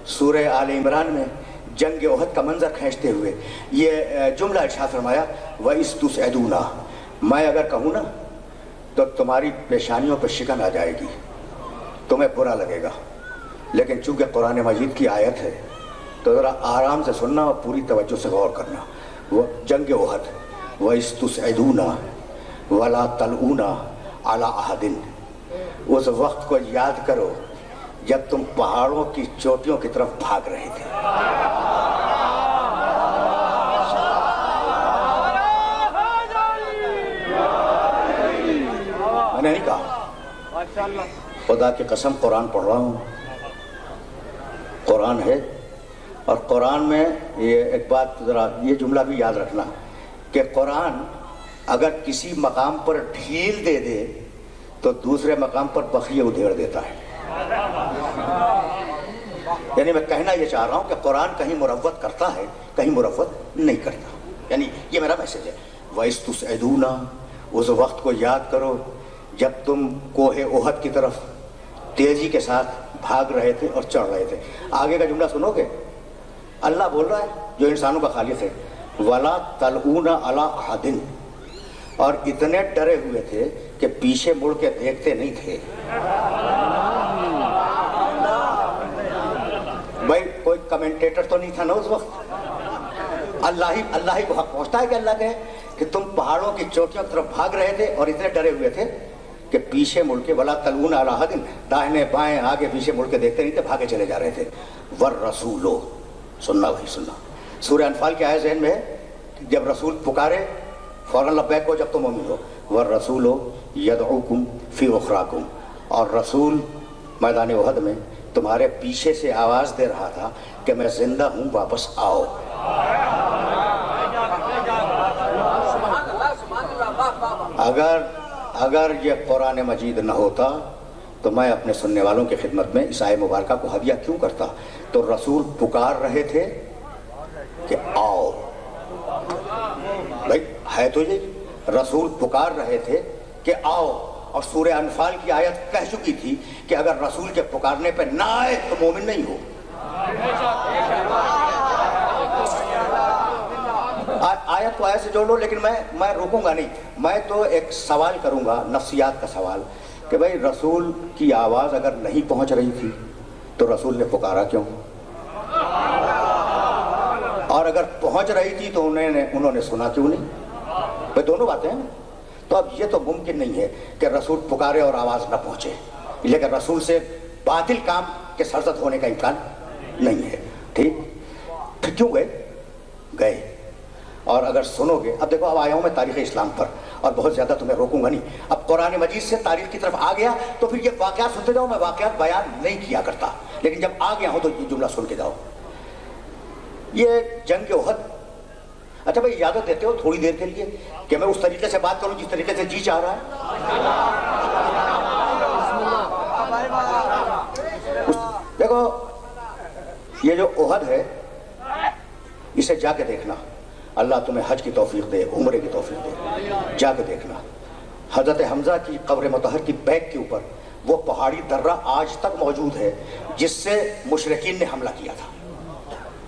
سورہ آل عمران میں جنگ احد کا منظر کھینچتے ہوئے یہ جملہ ارشاد فرمایا وَإِذْ تُسْعِدُونَ، میں اگر کہوں نا تو تمہاری پیشانیوں پہ شکن آ جائے گی، تمہیں برا لگے گا، لیکن چونکہ قرآن مجید کی آیت ہے تو ذرا آرام سے سننا اور پوری توجہ سے غور کرنا۔ وہ جنگ احد وَإِذْ تُسْعِدُونَ وَلَا تَلْؤُونَ عَلَىٰ أَحَدٍ، اس وقت کو یاد کرو جب تم پہاڑوں کی چوٹیوں کی طرف بھاگ رہے تھے۔ میں نے نہیں کہا، خدا کی قسم قرآن پڑھ رہا ہوں، قرآن ہے، اور قرآن میں یہ ایک بات ذرا یہ جملہ بھی یاد رکھنا کہ قرآن اگر کسی مقام پر ڈھیل دے دے تو دوسرے مقام پر بخیے ادھیڑ دیتا ہے۔ یعنی میں کہنا یہ چاہ رہا ہوں کہ قرآن کہیں مروت کرتا ہے، کہیں مروت نہیں کرتا، یعنی یہ میرا میسج ہے۔ وَإِذْ تُسْعِدُونَ، اس وقت کو یاد کرو جب تم کوہ احد کی طرف تیزی کے ساتھ بھاگ رہے تھے اور چڑھ رہے تھے۔ آگے کا جملہ سنو گے، اللہ بول رہا ہے جو انسانوں کا خالق ہے، وَلَا تَلْؤُونَ عَلَىٰ أَحَدٍ، اور اتنے ڈرے ہوئے تھے کہ پیچھے مڑ کے دیکھتے نہیں تھے۔ بھائی کوئی کمنٹیٹر تو نہیں تھا نا اس وقت، اللہ ہی کو حق پہنچتا ہے کہ اللہ کہے کہ تم پہاڑوں کی چوٹیوں کی طرف بھاگ رہے تھے اور اتنے ڈرے ہوئے تھے کہ پیچھے مڑ کے وَلَا تَلْؤُونَ عَلَىٰ أَحَدٍ، داہنے بائیں آگے پیچھے مڑ کے دیکھتے نہیں تھے، بھاگے چلے جا رہے تھے۔ وَالرَّسُولُ، سننا بھائی سننا، سورہ انفال کی آیت ذہن میں ہے، جب رسول پکارے فوراً لبیک کو جب تم مومن ہو، وَالرَّسُولُ يَدْعُوكُمْ فِي أُخْرَاكُمْ، اور رسول میدان احد میں تمہارے پیچھے سے آواز دے رہا تھا کہ میں زندہ ہوں، واپس آؤ۔ اگر یہ قرآن مجید نہ ہوتا تو میں اپنے سننے والوں کی خدمت میں اس آیے مبارکہ کو ہدیہ کیوں کرتا؟ تو رسول پکار رہے تھے کہ آؤ، بھائی ہے تو یہ، رسول پکار رہے تھے کہ آؤ، اور سورہ انفال کی آیت کہہ چکی تھی کہ اگر رسول کے پکارنے پہ نہ آئے تو مومن نہیں ہو۔ آیت کو آیت سے جوڑ لو، لیکن میں روکوں گا نہیں، میں تو ایک سوال کروں گا، نفسیات کا سوال، کہ بھائی رسول کی آواز اگر نہیں پہنچ رہی تھی تو رسول نے پکارا کیوں؟ اور اگر پہنچ رہی تھی تو انہوں نے سنا کیوں نہیں؟ بھائی دونوں باتیں ہیں۔ تو اب یہ تو ممکن نہیں ہے کہ رسول پکارے اور آواز نہ پہنچے، لیکن رسول سے باطل کام کے سرزد ہونے کا امکان نہیں ہے، ٹھیک؟ پھر کیوں گئے؟ اور اگر سنو گے، اب دیکھو اب آیا ہوں میں تاریخ اسلام پر، اور بہت زیادہ تمہیں روکوں گا نہیں، اب قرآن مجید سے تاریخ کی طرف آ گیا تو پھر یہ واقعات سنتے جاؤ، میں واقعات بیان نہیں کیا کرتا، لیکن جب آ گیا ہوں تو یہ جملہ سن کے جاؤ۔ یہ جنگ احد، اچھا بھائی اجازت دیتے ہو تھوڑی دیر کے لیے کہ میں اس طریقے سے بات کروں جس طریقے سے جی چاہ رہا ہے؟ دیکھو یہ جو احد ہے اسے جا کے دیکھنا، اللہ تمہیں حج کی توفیق دے، عمرے کی توفیق دے، جا کے دیکھنا۔ حضرت حمزہ کی قبر مطہر کی بیک کے اوپر وہ پہاڑی درہ آج تک موجود ہے جس سے مشرکین نے حملہ کیا تھا۔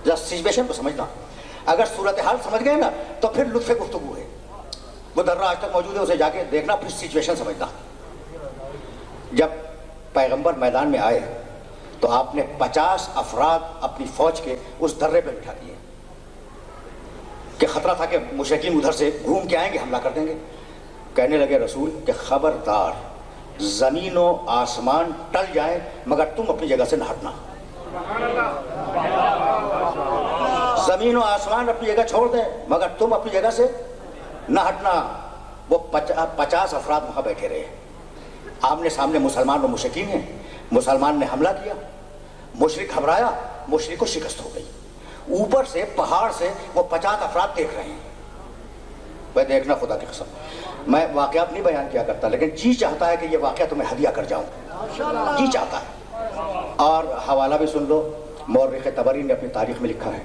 ذرا سچویشن کو سمجھنا، اگر صورتحال سمجھ گئے نا تو پھر لطف گفتگو ہے۔ وہ درہ آج تک موجود ہے، اسے جا کے دیکھنا، پھر سچویشن سمجھنا۔ جب پیغمبر میدان میں آئے تو آپ نے 50 افراد اپنی فوج کے اس درے پہ بٹھا دیے کہ خطرہ تھا کہ مشرکین ادھر سے گھوم کے آئیں گے، حملہ کر دیں گے۔ کہنے لگے رسول کہ خبردار، زمین و آسمان ٹل جائیں مگر تم اپنی جگہ سے نہ ہٹنا۔ زمین و آسمان اپنی جگہ چھوڑ دیں مگر تم اپنی جگہ سے نہ ہٹنا۔ وہ 50 افراد وہاں بیٹھے رہے، آمنے سامنے مسلمان و مشرکین ہیں۔ مسلمان نے حملہ کیا، مشرک گھبرایا، مشرک کو شکست ہو گئی۔ اوپر سے پہاڑ سے وہ 50 افراد دیکھ رہے ہیں۔ میں دیکھنا خدا کی قسم، میں واقعات نہیں بیان کیا کرتا، لیکن جی چاہتا ہے کہ یہ واقعہ تمہیں ہدیہ کر جاؤں، جی چاہتا ہے۔ اور حوالہ بھی سن لو، مورخ طبری نے اپنی تاریخ میں لکھا ہے،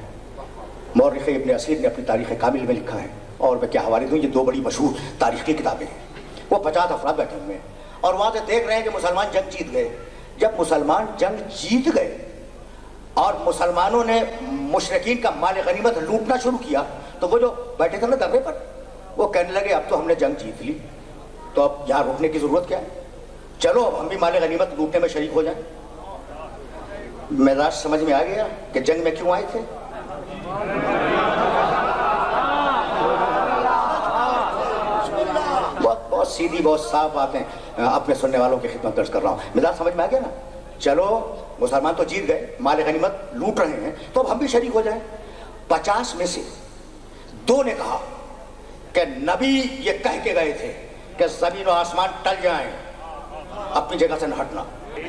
مورخ ابن اسیر نے اپنی تاریخ کامل میں لکھا ہے، اور میں کیا حوالے دوں، یہ 2 بڑی مشہور تاریخی کتابیں ہیں۔ وہ 50 افراد بیٹھے ہوئے ہیں اور وہاں سے دیکھ رہے ہیں کہ مسلمان جنگ جیت گئے۔ جب مسلمان جنگ جیت گئے اور مسلمانوں نے مشرکین کا مال غنیمت لوٹنا شروع کیا تو وہ جو بیٹھے تھے نا درے پر وہ کہنے لگے اب تو ہم نے جنگ جیت لی تو اب یہاں رکنے کی ضرورت کیا ہے، چلو اب ہم بھی مال غنیمت لوٹنے میں شریک ہو جائیں۔ مزاج سمجھ میں آ گیا کہ جنگ میں کیوں آئے تھے؟ بہت سیدھی بہت صاف باتیں اپنے سننے والوں کی خدمت درج کر رہا ہوں۔ مزاج سمجھ میں آ گیا نا؟ چلو مسلمان تو جیت گئے، مال غنیمت لوٹ رہے ہیں تو اب ہم بھی شریک ہو جائیں۔ 50 میں سے 2 نے کہا کہ نبی یہ کہہ کے گئے تھے کہ زمین و آسمان ٹل جائیں، اپنی جگہ سے نہ ہٹنا۔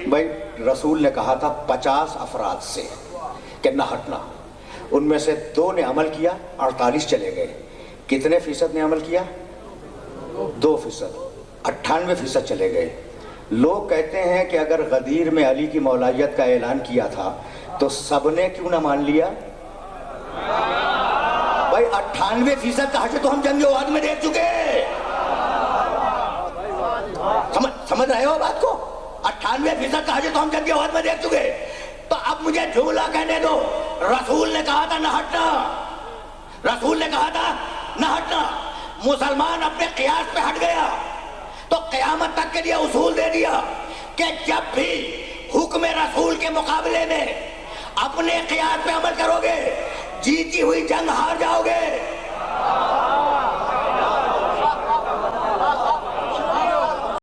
بھائی رسول نے کہا تھا 50 افراد سے کہ نہ ہٹنا، ان میں سے 2 نے عمل کیا، 48 چلے گئے۔ کتنے فیصد نے عمل کیا؟ 2%، 98% چلے گئے۔ لوگ کہتے ہیں کہ اگر غدیر میں علی کی مولائیت کا اعلان کیا تھا تو سب نے کیوں نہ مان لیا؟ بھائی 98% کا حشر تو ہم جنگ احد میں دیکھ چکے، سمجھ رہے ہو بات کو؟ 98% کا حشر تو ہم جنگ احد میں دیکھ چکے۔ تو اب مجھے جملہ کہنے دو، رسول نے کہا تھا نہ ہٹنا، رسول نے کہا تھا نہ ہٹنا، مسلمان اپنے قیاس پہ ہٹ گیا تو قیامت تک کے لیے اصول دے دیا کہ جب بھی حکم رسول کے مقابلے میں اپنے قیاس پہ عمل کرو گے جیتی ہوئی جنگ ہار جاؤ گے۔